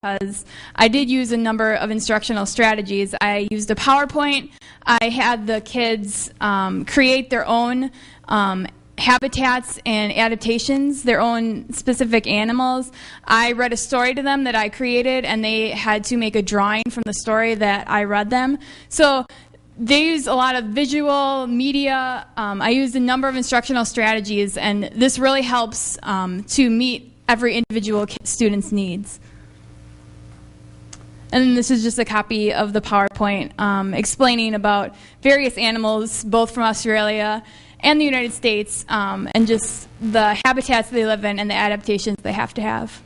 because I did use a number of instructional strategies. I used a PowerPoint. I had the kids create their own habitats and adaptations, their own specific animals. I read a story to them that I created, and they had to make a drawing from the story that I read them. So they use a lot of visual media. I used a number of instructional strategies, and this really helps to meet every individual student's needs. And this is just a copy of the PowerPoint explaining about various animals, both from Australia and the United States, and just the habitats they live in and the adaptations they have to have.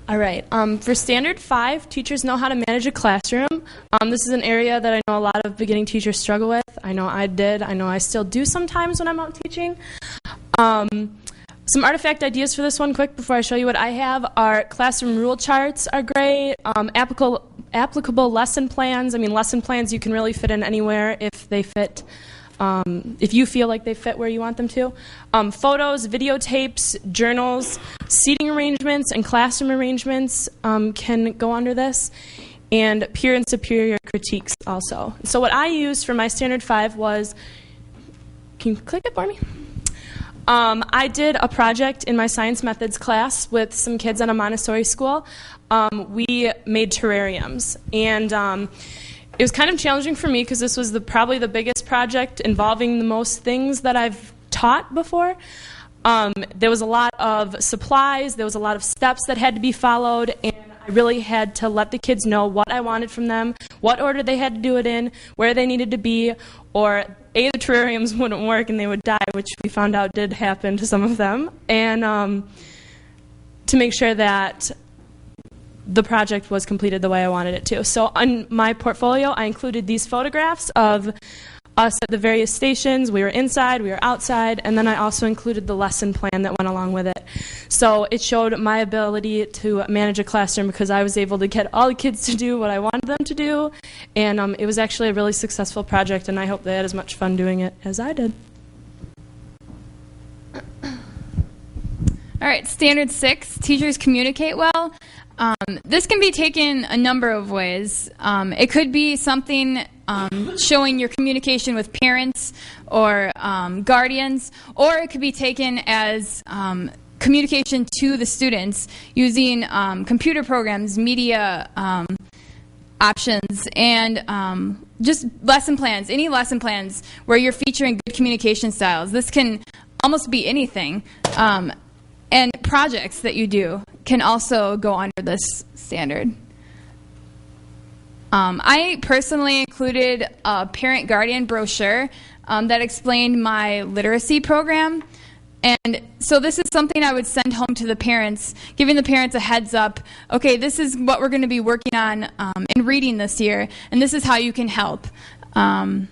All right. For Standard 5, teachers know how to manage a classroom. This is an area that I know a lot of beginning teachers struggle with. I know I did. I know I still do sometimes when I'm out teaching. Some artifact ideas for this one, quick, before I show you what I have, are classroom rule charts are great, applicable lesson plans. I mean, lesson plans you can really fit in anywhere if they fit, if you feel like they fit where you want them to. Photos, videotapes, journals, seating arrangements, and classroom arrangements can go under this, and peer and superior critiques also. So what I used for my Standard 5 was, can you click it for me? I did a project in my science methods class with some kids at a Montessori school. We made terrariums, and it was kind of challenging for me because this was probably the biggest project involving the most things that I've taught before. There was a lot of supplies, there was a lot of steps that had to be followed, and I really had to let the kids know what I wanted from them, what order they had to do it in, where they needed to be, or the terrariums wouldn't work and they would die, which we found out did happen to some of them, and to make sure that the project was completed the way I wanted it to. So on my portfolio, I included these photographs of us at the various stations. We were inside, we were outside, and then I also included the lesson plan that went along with it. So it showed my ability to manage a classroom because I was able to get all the kids to do what I wanted them to do, and it was actually a really successful project, and I hope they had as much fun doing it as I did. All right, Standard 6, teachers communicate well. This can be taken a number of ways. It could be something showing your communication with parents or guardians, or it could be taken as communication to the students using computer programs, media options, and just lesson plans, any lesson plans where you're featuring good communication styles. This can almost be anything. And projects that you do can also go under this standard. I personally included a parent-guardian brochure that explained my literacy program. And so this is something I would send home to the parents, giving the parents a heads up. Okay, this is what we're going to be working on in reading this year, and this is how you can help. So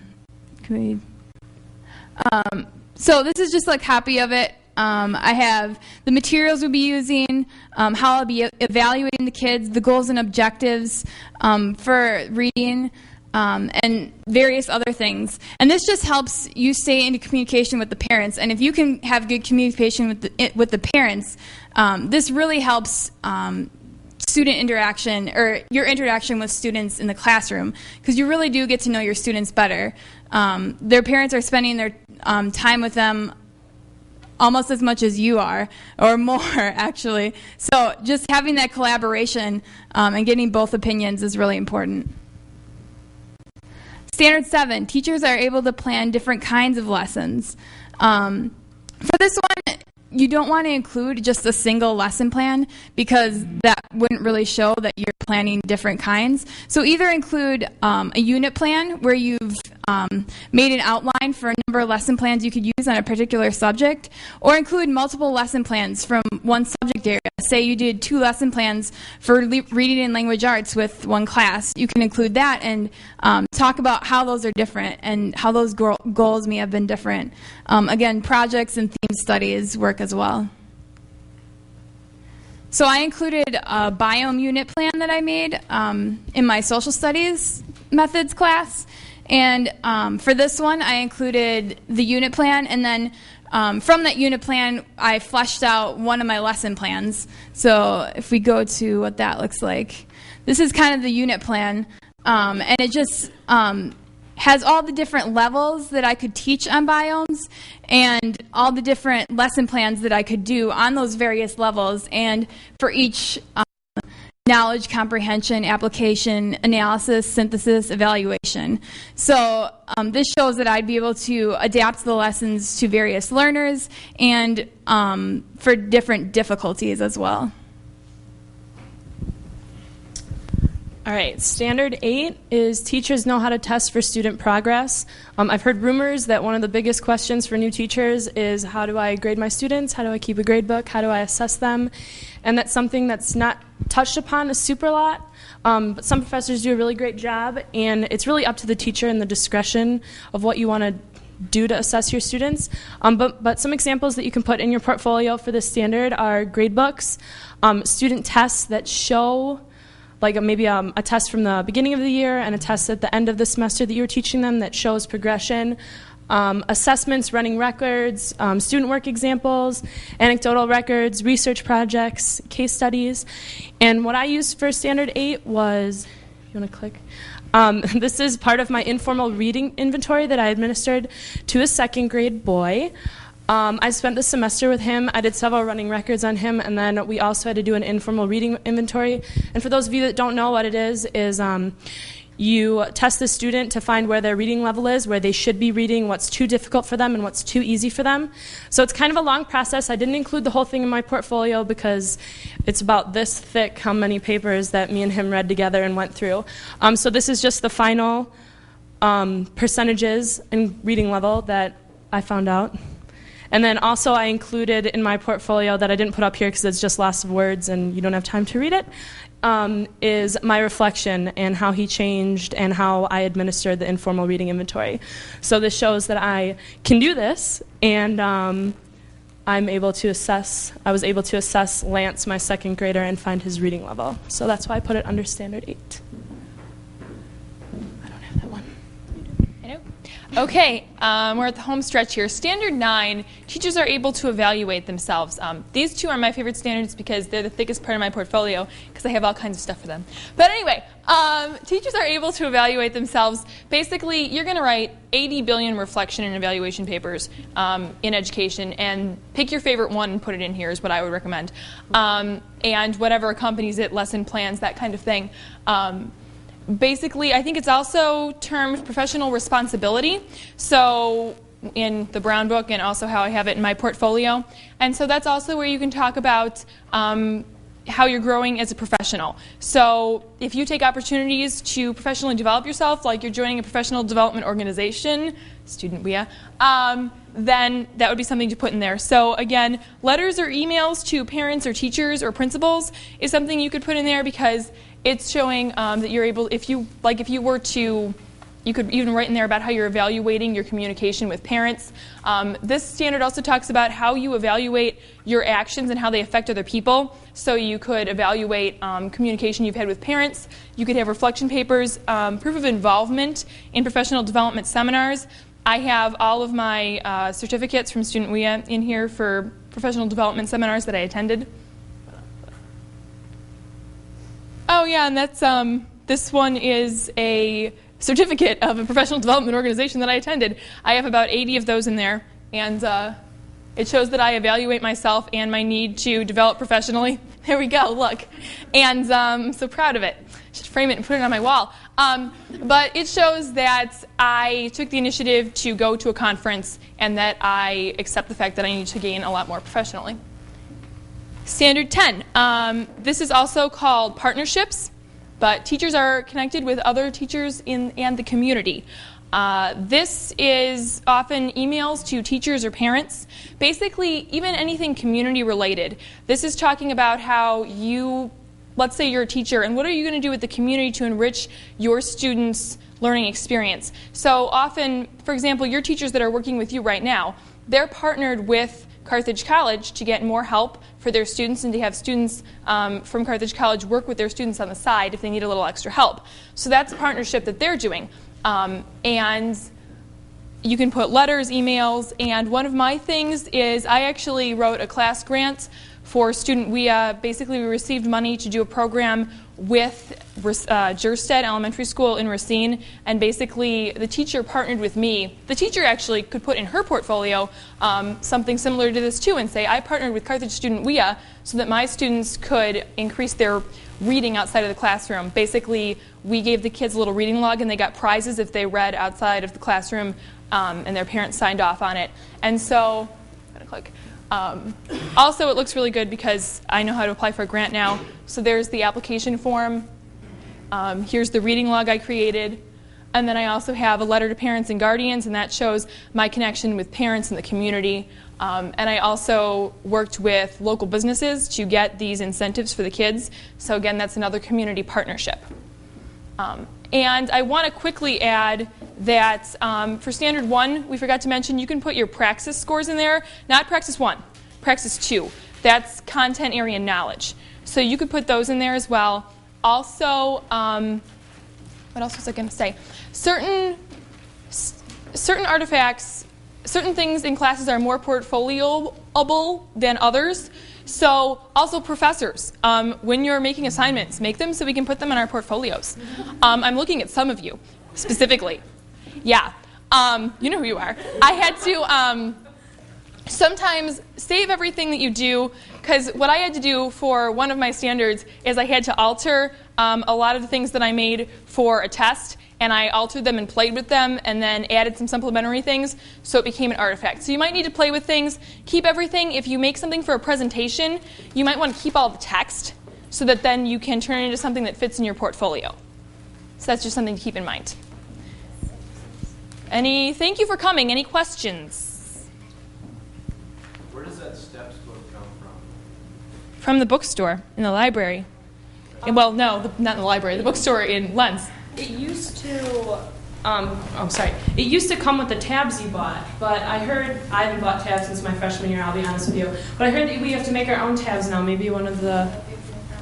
this is just a copy of it. I have the materials we'll be using, how I'll be evaluating the kids, the goals and objectives for reading, and various other things. And this just helps you stay into communication with the parents. And if you can have good communication with the parents, this really helps student interaction, or your interaction with students in the classroom, because you really do get to know your students better. Their parents are spending their time with them almost as much as you are, or more, actually. So just having that collaboration and getting both opinions is really important. Standard 7, teachers are able to plan different kinds of lessons. For this one, you don't want to include just a single lesson plan because that wouldn't really show that you're planning different kinds. So either include a unit plan where you've made an outline for a number of lesson plans you could use on a particular subject, or include multiple lesson plans from one subject area. Say you did 2 lesson plans for reading and language arts with one class. You can include that and talk about how those are different and how those goals may have been different. Again, projects and theme studies work as well. So I included a biome unit plan that I made in my social studies methods class. And for this one, I included the unit plan and then from that unit plan, I fleshed out one of my lesson plans. So if we go to what that looks like, this is kind of the unit plan, and it just has all the different levels that I could teach on biomes and all the different lesson plans that I could do on those various levels, and for each knowledge, comprehension, application, analysis, synthesis, evaluation. So this shows that I'd be able to adapt the lessons to various learners and for different difficulties as well. All right, Standard 8 is teachers know how to test for student progress. I've heard rumors that one of the biggest questions for new teachers is, how do I grade my students? How do I keep a grade book? How do I assess them? And that's something that's not touched upon a super lot, but some professors do a really great job, and it's really up to the teacher and the discretion of what you want to do to assess your students. But some examples that you can put in your portfolio for this standard are grade books, student tests that show like maybe a test from the beginning of the year and a test at the end of the semester that you were teaching them that shows progression, assessments, running records, student work examples, anecdotal records, research projects, case studies. And what I used for Standard 8 was, if you want to click, this is part of my informal reading inventory that I administered to a second grade boy. I spent the semester with him. I did several running records on him, and then we also had to do an informal reading inventory. And for those of you that don't know what it is you test the student to find where their reading level is, where they should be reading, what's too difficult for them, and what's too easy for them. So it's kind of a long process. I didn't include the whole thing in my portfolio because it's about this thick, how many papers that me and him read together and went through. So this is just the final percentages and reading level that I found out. And then also I included in my portfolio that I didn't put up here because it's just lots of words and you don't have time to read it, is my reflection and how he changed and how I administered the informal reading inventory. So this shows that I can do this, and I was able to assess Lance, my second grader, and find his reading level. So that's why I put it under Standard 8. I don't have that one. Okay, we're at the home stretch here. Standard 9, teachers are able to evaluate themselves. These two are my favorite standards because they're the thickest part of my portfolio because I have all kinds of stuff for them. But anyway, teachers are able to evaluate themselves. Basically, you're going to write 80 billion reflection and evaluation papers in education, and pick your favorite one and put it in here is what I would recommend. And whatever accompanies it, lesson plans, that kind of thing. Basically, I think it's also termed professional responsibility, so in the Brown book and also how I have it in my portfolio. And so that's also where you can talk about how you're growing as a professional. So if you take opportunities to professionally develop yourself, like you're joining a professional development organization, student WIA, then that would be something to put in there. So again, letters or emails to parents or teachers or principals is something you could put in there because it's showing that you're able, if you were to, you could even write in there about how you're evaluating your communication with parents. This standard also talks about how you evaluate your actions and how they affect other people. So you could evaluate communication you've had with parents. You could have reflection papers, proof of involvement in professional development seminars. I have all of my certificates from Student WIA in here for professional development seminars that I attended. Oh yeah, and that's this one is a certificate of a professional development organization that I attended. I have about 80 of those in there, and it shows that I evaluate myself and my need to develop professionally. There we go, look. And I'm so proud of it. I should frame it and put it on my wall. But it shows that I took the initiative to go to a conference and that I accept the fact that I need to gain a lot more professionally. Standard 10. This is also called partnerships, but teachers are connected with other teachers and the community. This is often emails to teachers or parents, basically even anything community related. This is talking about how you, let's say you're a teacher, and what are you going to do with the community to enrich your students' learning experience? So often, for example, your teachers that are working with you right now, they're partnered with Carthage College to get more help for their students and to have students from Carthage College work with their students on the side if they need a little extra help. So that's a partnership that they're doing. And you can put letters, emails, and one of my things is I actually wrote a class grant for student. We received money to do a program with Jerstead Elementary School in Racine, and basically the teacher partnered with me. The teacher actually could put in her portfolio something similar to this too and say, I partnered with Carthage Student WIA so that my students could increase their reading outside of the classroom. Basically, we gave the kids a little reading log and they got prizes if they read outside of the classroom, and their parents signed off on it. And so, I'm gonna click. Also, it looks really good because I know how to apply for a grant now. So there's the application form. Here's the reading log I created. And then I also have a letter to parents and guardians, and that shows my connection with parents in the community. And I also worked with local businesses to get these incentives for the kids. So again, that's another community partnership. And I want to quickly add that for Standard 1, we forgot to mention, you can put your Praxis scores in there. Not Praxis 1, Praxis 2. That's content area knowledge. So you could put those in there as well. Also, what else was I going to say? Certain artifacts, certain things in classes are more portfolioable than others. So also professors, when you're making assignments, make them so we can put them in our portfolios. I'm looking at some of you specifically. Yeah, you know who you are. I had to sometimes save everything that you do, because what I had to do for one of my standards is I had to alter a lot of the things that I made for a test, and I altered them and played with them and then added some supplementary things so it became an artifact. So you might need to play with things, keep everything. If you make something for a presentation, you might want to keep all the text so that then you can turn it into something that fits in your portfolio. So that's just something to keep in mind. Thank you for coming. Any questions? Where does that STEPS book come from? From the bookstore in the library. Well, no, not in the library. The bookstore in Lens. It used to, It used to come with the tabs you bought, but I haven't bought tabs since my freshman year, I'll be honest with you. But I heard that we have to make our own tabs now. Maybe one of the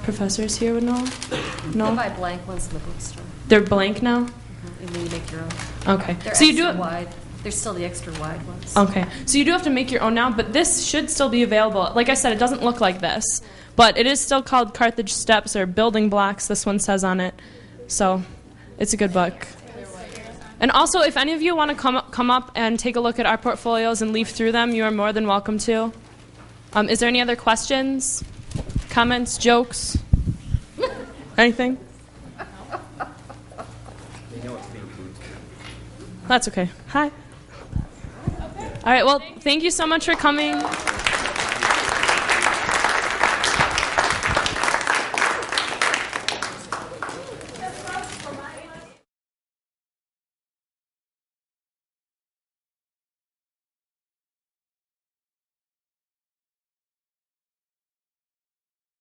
professors here would know? No? You buy blank ones in the bookstore. They're blank now? And then you make your own. Okay. They're So you extra do it. wide. They're still the extra wide ones. Okay. So you do have to make your own now, but this should still be available. Like I said, it doesn't look like this, but it is still called Carthage Steps or Building Blocks, this one says on it. So it's a good book. And also, if any of you want to come up and take a look at our portfolios and leaf through them, you are more than welcome to. Is there any other questions, comments, jokes, anything? That's okay. Hi. All right, well, thank you so much for coming.